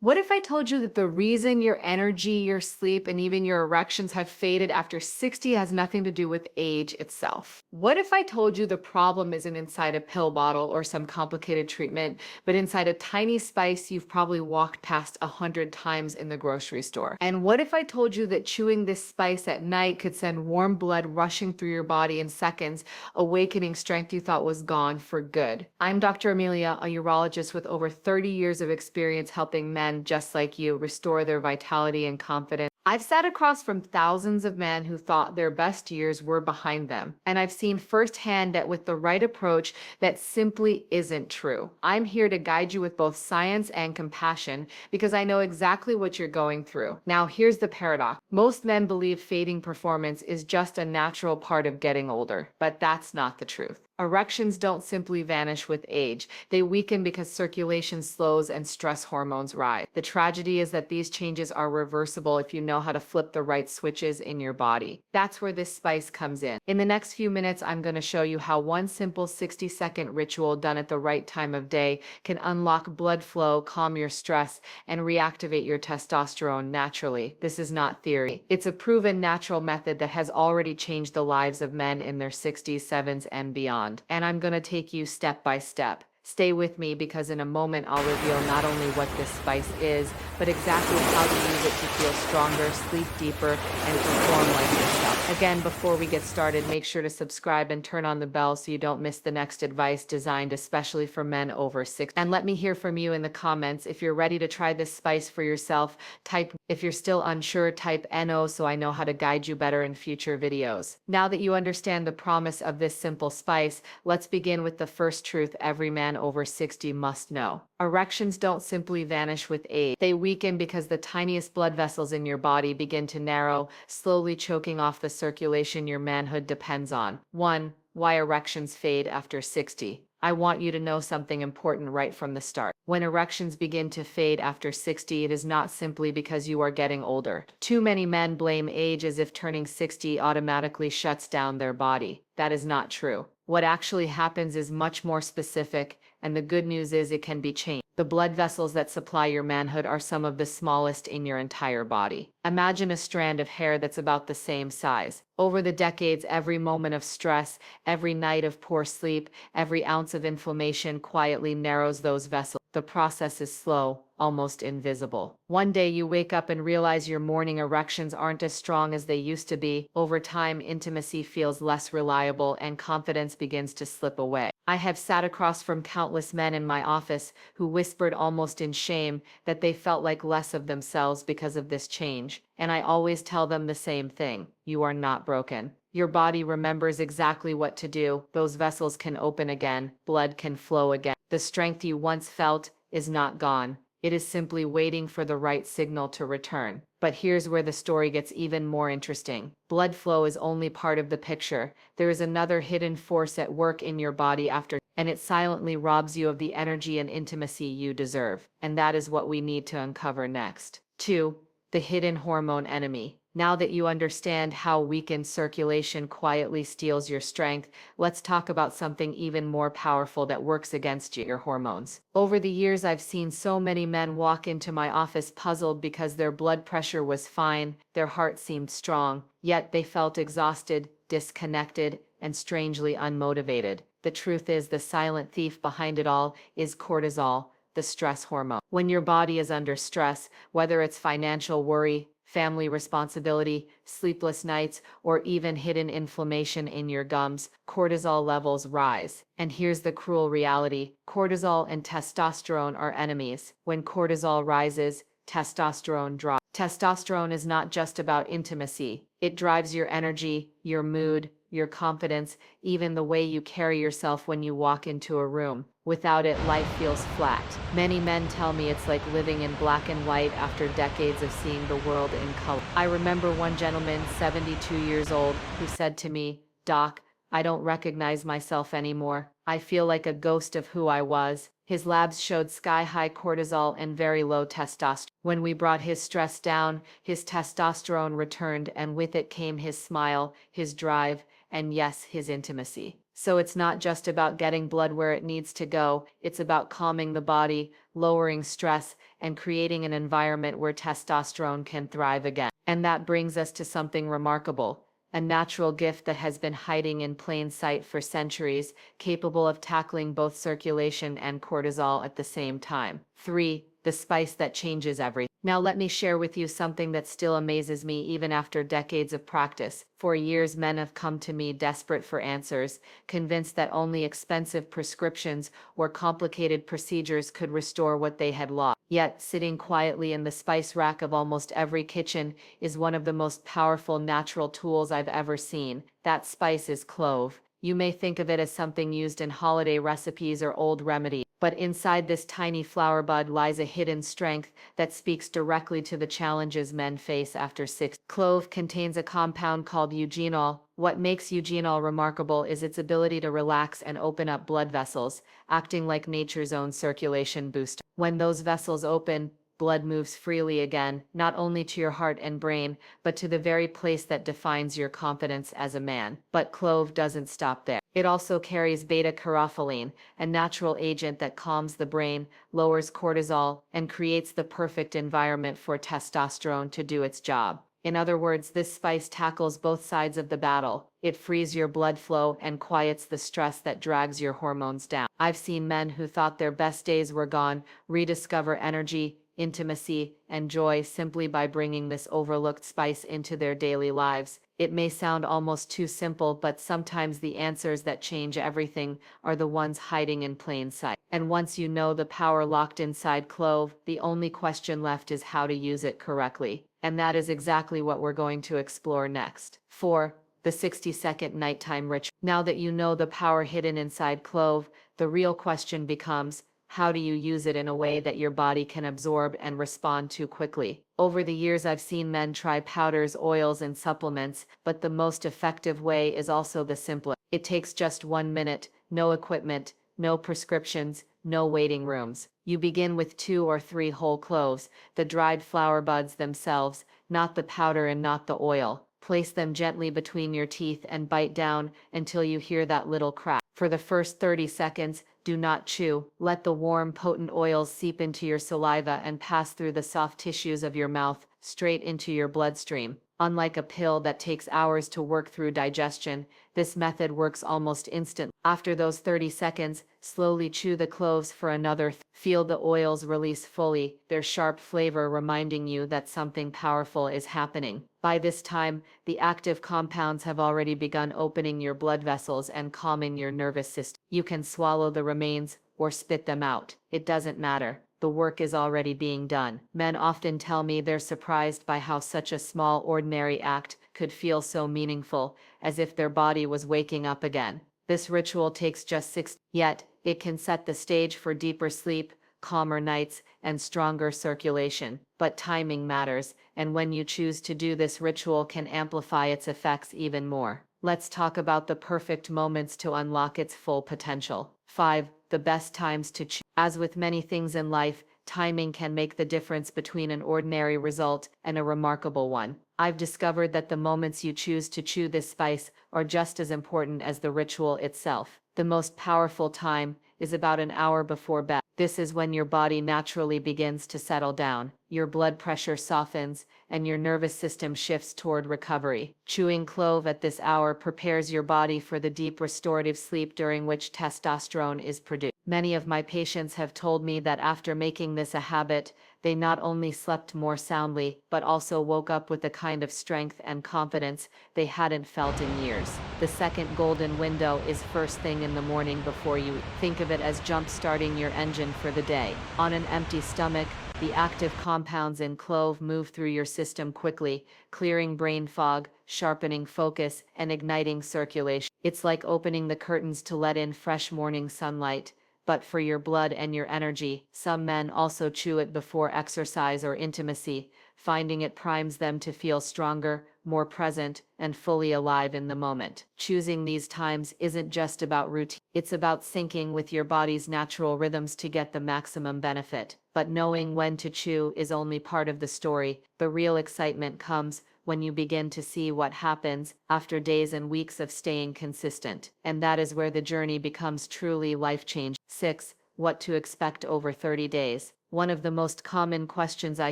What if I told you that the reason your energy, your sleep, and even your erections have faded after 60 has nothing to do with age itself? What if I told you the problem isn't inside a pill bottle or some complicated treatment, but inside a tiny spice you've probably walked past 100 times in the grocery store? And what if I told you that chewing this spice at night could send warm blood rushing through your body in seconds, awakening strength you thought was gone for good? I'm Dr. Amelia, a urologist with over 30 years of experience helping men just like you restore their vitality and confidence. I've sat across from thousands of men who thought their best years were behind them, and I've seen firsthand that with the right approach, that simply isn't true. I'm here to guide you with both science and compassion because I know exactly what you're going through. Now, here's the paradox. Most men believe fading performance is just a natural part of getting older, but that's not the truth. Erections don't simply vanish with age. They weaken because circulation slows and stress hormones rise. The tragedy is that these changes are reversible if you know how to flip the right switches in your body. That's where this spice comes in. In the next few minutes, I'm going to show you how one simple 60-second ritual done at the right time of day can unlock blood flow, calm your stress, and reactivate your testosterone naturally. This is not theory. It's a proven natural method that has already changed the lives of men in their 60s, 70s, and beyond. And I'm going to take you step by step. Stay with me because in a moment I'll reveal not only what this spice is, but exactly how to use it to feel stronger, sleep deeper, and perform like yourself. Again, before we get started, make sure to subscribe and turn on the bell so you don't miss the next advice designed especially for men over 60. And let me hear from you in the comments. If you're ready to try this spice for yourself, type. If you're still unsure, type NO so I know how to guide you better in future videos. Now that you understand the promise of this simple spice, let's begin with the first truth every man over 60 must know. Erections don't simply vanish with age. They weaken because the tiniest blood vessels in your body begin to narrow, slowly choking off the circulation your manhood depends on. 1. Why erections fade after 60. I want you to know something important right from the start. When erections begin to fade after 60, it is not simply because you are getting older. Too many men blame age as if turning 60 automatically shuts down their body. That is not true. What actually happens is much more specific, and the good news is it can be changed. The blood vessels that supply your manhood are some of the smallest in your entire body. Imagine a strand of hair that's about the same size. Over the decades, every moment of stress, every night of poor sleep, every ounce of inflammation quietly narrows those vessels. The process is slow, almost invisible. One day you wake up and realize your morning erections aren't as strong as they used to be. Over time, intimacy feels less reliable and confidence begins to slip away. I have sat across from countless men in my office who whispered almost in shame that they felt like less of themselves because of this change. And I always tell them the same thing. You are not broken. Your body remembers exactly what to do. Those vessels can open again. Blood can flow again. The strength you once felt is not gone. It is simply waiting for the right signal to return. But here's where the story gets even more interesting. Blood flow is only part of the picture. There is another hidden force at work in your body and it silently robs you of the energy and intimacy you deserve. And that is what we need to uncover next. 2. The hidden hormone enemy. Now that you understand how weakened circulation quietly steals your strength, let's talk about something even more powerful that works against you, your hormones. Over the years, I've seen so many men walk into my office puzzled because their blood pressure was fine, their heart seemed strong, yet they felt exhausted, disconnected, and strangely unmotivated. The truth is, the silent thief behind it all is cortisol, the stress hormone. When your body is under stress, whether it's financial worry, family responsibility, sleepless nights, or even hidden inflammation in your gums, cortisol levels rise. And here's the cruel reality. Cortisol and testosterone are enemies. When cortisol rises, testosterone drops. Testosterone is not just about intimacy. It drives your energy, your mood, your confidence, even the way you carry yourself when you walk into a room. Without it, life feels flat. Many men tell me it's like living in black and white after decades of seeing the world in color. I remember one gentleman, 72 years old, who said to me, "Doc, I don't recognize myself anymore. I feel like a ghost of who I was." His labs showed sky-high cortisol and very low testosterone. When we brought his stress down, his testosterone returned, and with it came his smile, his drive, and yes, his intimacy. So it's not just about getting blood where it needs to go, it's about calming the body, lowering stress, and creating an environment where testosterone can thrive again. And that brings us to something remarkable, a natural gift that has been hiding in plain sight for centuries, capable of tackling both circulation and cortisol at the same time. 3. The spice that changes everything. Now let me share with you something that still amazes me even after decades of practice. For years, men have come to me desperate for answers, convinced that only expensive prescriptions or complicated procedures could restore what they had lost. Yet, sitting quietly in the spice rack of almost every kitchen is one of the most powerful natural tools I've ever seen. That spice is clove. You may think of it as something used in holiday recipes or old remedies, but inside this tiny flower bud lies a hidden strength that speaks directly to the challenges men face after 6. Clove contains a compound called eugenol. What makes eugenol remarkable is its ability to relax and open up blood vessels, acting like nature's own circulation booster. When those vessels open, blood moves freely again, not only to your heart and brain, but to the very place that defines your confidence as a man. But clove doesn't stop there. It also carries beta-caryophyllene, a natural agent that calms the brain, lowers cortisol, and creates the perfect environment for testosterone to do its job. In other words, this spice tackles both sides of the battle. It frees your blood flow and quiets the stress that drags your hormones down. I've seen men who thought their best days were gone rediscover energy, intimacy, and joy simply by bringing this overlooked spice into their daily lives. It may sound almost too simple, but sometimes the answers that change everything are the ones hiding in plain sight. And once you know the power locked inside clove, the only question left is how to use it correctly. And that is exactly what we're going to explore next. 4. The 60-second nighttime ritual. Now that you know the power hidden inside clove, the real question becomes, how do you use it in a way that your body can absorb and respond to quickly? Over the years, I've seen men try powders, oils, and supplements, but the most effective way is also the simplest. It takes just 1 minute, no equipment, no prescriptions, no waiting rooms. You begin with 2 or 3 whole cloves, the dried flower buds themselves, not the powder and not the oil. Place them gently between your teeth and bite down until you hear that little crack. For the first 30 seconds, do not chew. Let the warm, potent oils seep into your saliva and pass through the soft tissues of your mouth, straight into your bloodstream. Unlike a pill that takes hours to work through digestion, this method works almost instantly. After those 30 seconds, slowly chew the cloves for another. Feel the oils release fully, their sharp flavor reminding you that something powerful is happening. By this time, the active compounds have already begun opening your blood vessels and calming your nervous system. You can swallow the remains or spit them out. It doesn't matter. The work is already being done. Men often tell me they're surprised by how such a small, ordinary act could feel so meaningful, as if their body was waking up again. This ritual takes just 6, yet it can set the stage for deeper sleep, calmer nights, and stronger circulation. But timing matters, and when you choose to do this ritual can amplify its effects even more. Let's talk about the perfect moments to unlock its full potential. 5. The best times to chew. As with many things in life, timing can make the difference between an ordinary result and a remarkable one. I've discovered that the moments you choose to chew this spice are just as important as the ritual itself. The most powerful time is about an hour before bed. This is when your body naturally begins to settle down, your blood pressure softens, and your nervous system shifts toward recovery. Chewing clove at this hour prepares your body for the deep restorative sleep during which testosterone is produced. Many of my patients have told me that after making this a habit, they not only slept more soundly, but also woke up with a kind of strength and confidence they hadn't felt in years. The second golden window is first thing in the morning before you eat. Think of it as jump-starting your engine for the day. On an empty stomach, the active compounds in clove move through your system quickly, clearing brain fog, sharpening focus, and igniting circulation. It's like opening the curtains to let in fresh morning sunlight. But for your blood and your energy, some men also chew it before exercise or intimacy, finding it primes them to feel stronger, more present, and fully alive in the moment. Choosing these times isn't just about routine. It's about syncing with your body's natural rhythms to get the maximum benefit. But knowing when to chew is only part of the story. The real excitement comes when you begin to see what happens after days and weeks of staying consistent. And that is where the journey becomes truly life-changing. 6. What to expect over 30 days. One of the most common questions I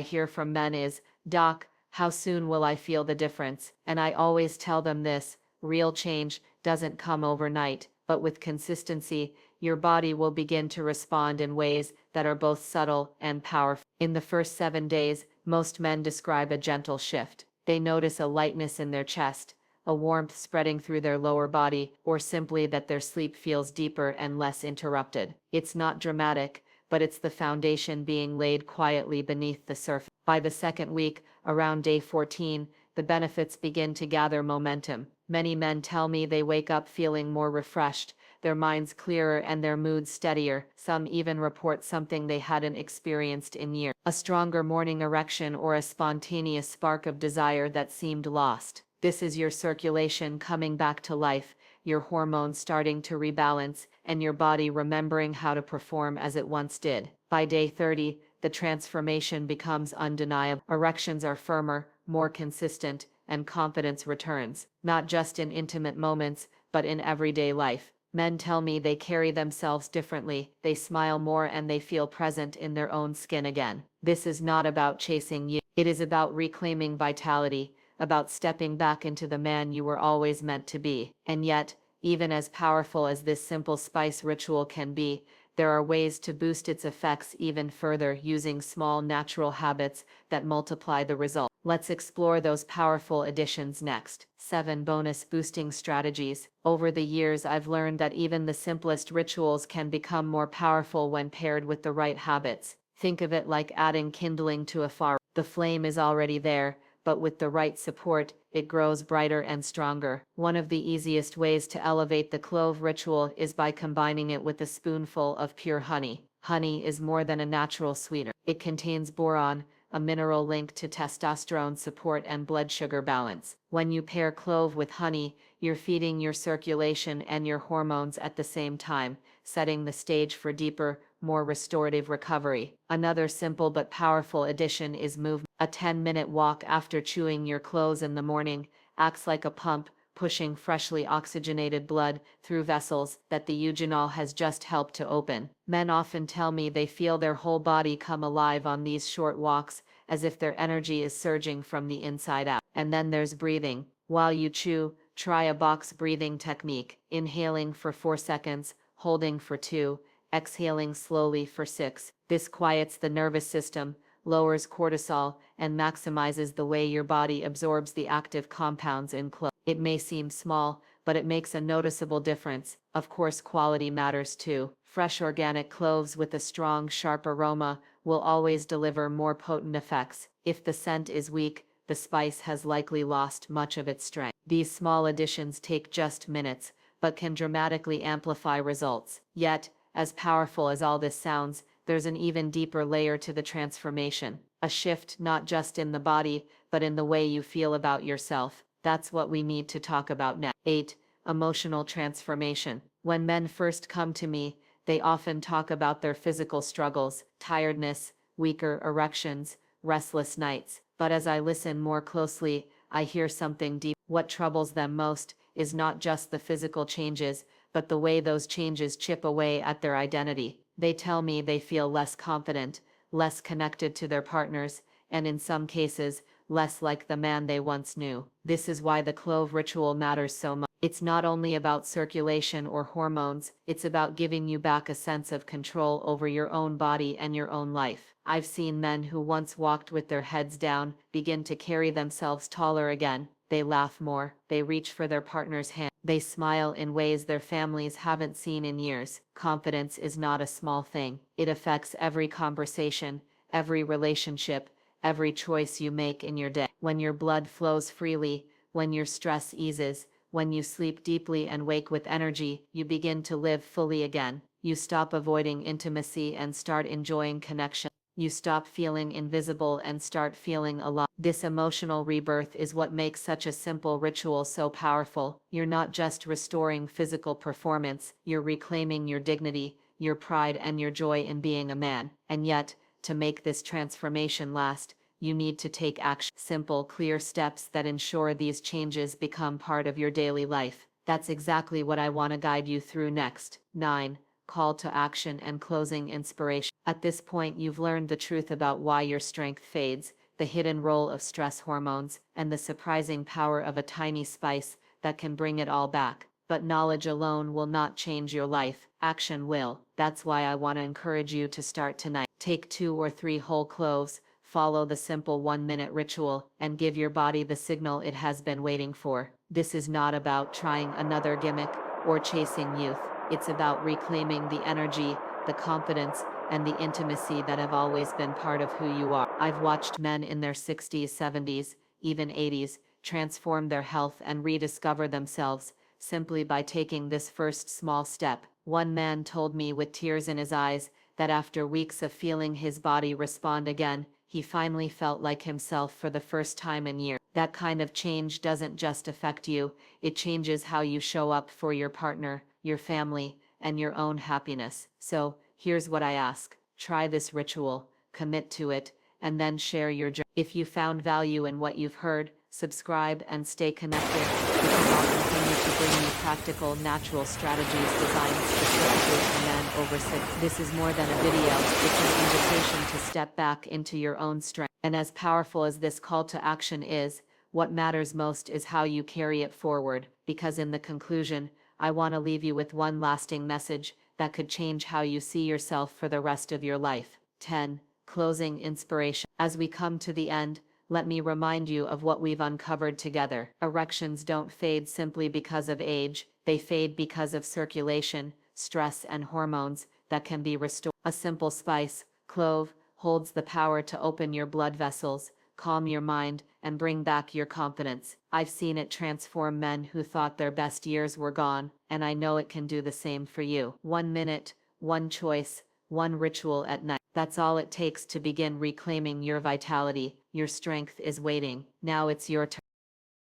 hear from men is, "Doc, how soon will I feel the difference?" And I always tell them this: real change doesn't come overnight, but with consistency, your body will begin to respond in ways that are both subtle and powerful. In the first 7 days, most men describe a gentle shift. They notice a lightness in their chest, a warmth spreading through their lower body, or simply that their sleep feels deeper and less interrupted. It's not dramatic, but it's the foundation being laid quietly beneath the surface. By the second week, around day 14, the benefits begin to gather momentum. Many men tell me they wake up feeling more refreshed, their minds clearer and their moods steadier. Some even report something they hadn't experienced in years: a stronger morning erection or a spontaneous spark of desire that seemed lost. This is your circulation coming back to life, your hormones starting to rebalance, and your body remembering how to perform as it once did. By day 30, the transformation becomes undeniable. Erections are firmer, more consistent, and confidence returns, not just in intimate moments, but in everyday life. Men tell me they carry themselves differently, they smile more, and they feel present in their own skin again. This is not about chasing you. It is about reclaiming vitality, about stepping back into the man you were always meant to be. And yet, even as powerful as this simple spice ritual can be, there are ways to boost its effects even further using small natural habits that multiply the result. Let's explore those powerful additions next. 7 bonus boosting strategies. Over the years, I've learned that even the simplest rituals can become more powerful when paired with the right habits. Think of it like adding kindling to a fire. The flame is already there, but with the right support, it grows brighter and stronger. One of the easiest ways to elevate the clove ritual is by combining it with a spoonful of pure honey. Honey is more than a natural sweetener. It contains boron, a mineral linked to testosterone support and blood sugar balance. When you pair clove with honey, you're feeding your circulation and your hormones at the same time, setting the stage for deeper, more restorative recovery. Another simple but powerful addition is movement. A 10-minute walk after chewing your cloves in the morning acts like a pump, pushing freshly oxygenated blood through vessels that the eugenol has just helped to open. Men often tell me they feel their whole body come alive on these short walks, as if their energy is surging from the inside out. And then there's breathing. While you chew, try a box breathing technique, inhaling for 4 seconds, holding for 2, exhaling slowly for 6. This quiets the nervous system, lowers cortisol, and maximizes the way your body absorbs the active compounds in clove. It may seem small, but it makes a noticeable difference. Of course, quality matters too. Fresh organic cloves with a strong, sharp aroma will always deliver more potent effects. If the scent is weak, the spice has likely lost much of its strength. These small additions take just minutes, but can dramatically amplify results. Yet, as powerful as all this sounds, there's an even deeper layer to the transformation. A shift not just in the body, but in the way you feel about yourself. That's what we need to talk about next. 8. Emotional transformation. When men first come to me, they often talk about their physical struggles, tiredness, weaker erections, restless nights. But as I listen more closely, I hear something deep. What troubles them most is not just the physical changes, but the way those changes chip away at their identity. They tell me they feel less confident, less connected to their partners, and in some cases, less like the man they once knew. This is why the clove ritual matters so much. It's not only about circulation or hormones, it's about giving you back a sense of control over your own body and your own life. I've seen men who once walked with their heads down begin to carry themselves taller again. They laugh more, they reach for their partner's hand, they smile in ways their families haven't seen in years. Confidence is not a small thing. It affects every conversation, every relationship, every choice you make in your day. When your blood flows freely, when your stress eases, when you sleep deeply and wake with energy, you begin to live fully again. You stop avoiding intimacy and start enjoying connection. You stop feeling invisible and start feeling alive. This emotional rebirth is what makes such a simple ritual so powerful. You're not just restoring physical performance, you're reclaiming your dignity, your pride, and your joy in being a man. And yet, to make this transformation last, you need to take action. Simple, clear steps that ensure these changes become part of your daily life. That's exactly what I want to guide you through next. 9. Call to action and closing inspiration. At this point, you've learned the truth about why your strength fades, the hidden role of stress hormones, and the surprising power of a tiny spice that can bring it all back. But knowledge alone will not change your life, action will. That's why I want to encourage you to start tonight. Take 2 or 3 whole cloves, follow the simple 1-minute ritual, and give your body the signal it has been waiting for. This is not about trying another gimmick or chasing youth. It's about reclaiming the energy, the confidence, and the intimacy that have always been part of who you are. I've watched men in their 60s, 70s, even 80s, transform their health and rediscover themselves simply by taking this first small step. One man told me with tears in his eyes that after weeks of feeling his body respond again, he finally felt like himself for the first time in years. That kind of change doesn't just affect you, it changes how you show up for your partner, your family, and your own happiness. So, here's what I ask. Try this ritual, commit to it, and then share your journey. If you found value in what you've heard, subscribe and stay connected, because I'll continue to bring you practical, natural strategies designed specifically for men over 60. This is more than a video, it's an invitation to step back into your own strength. And as powerful as this call to action is, what matters most is how you carry it forward, because in the conclusion, I want to leave you with one lasting message that could change how you see yourself for the rest of your life. 10. Closing inspiration. As we come to the end, let me remind you of what we've uncovered together. Erections don't fade simply because of age, they fade because of circulation, stress, and hormones that can be restored. A simple spice, clove, holds the power to open your blood vessels, calm your mind, and bring back your confidence. I've seen it transform men who thought their best years were gone, and I know it can do the same for you. 1 minute, one choice, one ritual at night. That's all it takes to begin reclaiming your vitality. Your strength is waiting. Now it's your turn.